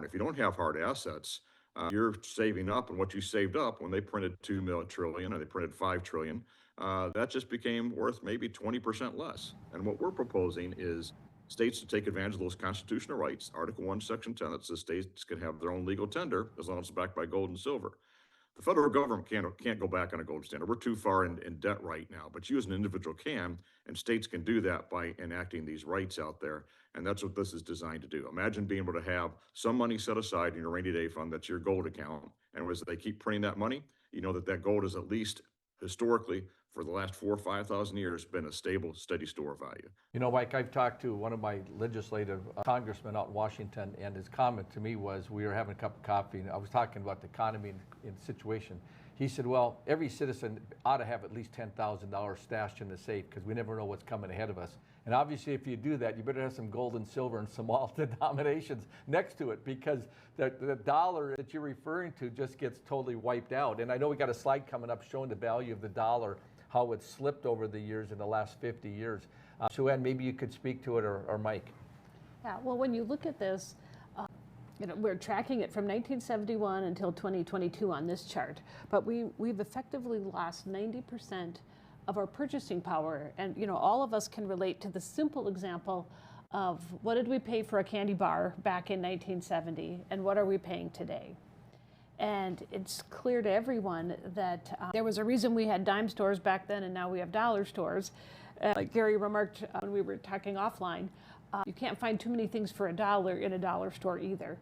If you don't have hard assets, you're saving up, and what you saved up when they printed 2 trillion or they printed 5 trillion, that just became worth maybe 20% less. And what we're proposing is states to take advantage of those constitutional rights. Article 1, Section 10, that says states can have their own legal tender as long as it's backed by gold and silver. The federal government can't go back on a gold standard. We're too far in debt right now, but you as an individual can, and states can do that by enacting these rights out there. And that's what this is designed to do. Imagine being able to have some money set aside in your rainy day fund that's your gold account. And as they keep printing that money, you know that that gold is at least historically for the last 4 or 5,000 years been a stable, steady store of value. You know, Mike, I've talked to one of my legislative congressmen out in Washington, and his comment to me was, we were having a cup of coffee, and I was talking about the economy and the situation. He said, well, every citizen ought to have at least $10,000 stashed in the safe because we never know what's coming ahead of us. And obviously, if you do that, you better have some gold and silver and some alt denominations next to it, because the dollar that you're referring to just gets totally wiped out. And I know we got a slide coming up showing the value of the dollar, how it's slipped over the years in the last 50 years. Sue-Ann, maybe you could speak to it, or Mike. Yeah, well, when you look at this, we're tracking it from 1971 until 2022 on this chart, but we've effectively lost 90% of our purchasing power. And all of us can relate to the simple example of what did we pay for a candy bar back in 1970, and what are we paying today? And it's clear to everyone that there was a reason we had dime stores back then, and now we have dollar stores. Like Gary remarked when we were talking offline, you can't find too many things for $1 in a dollar store either.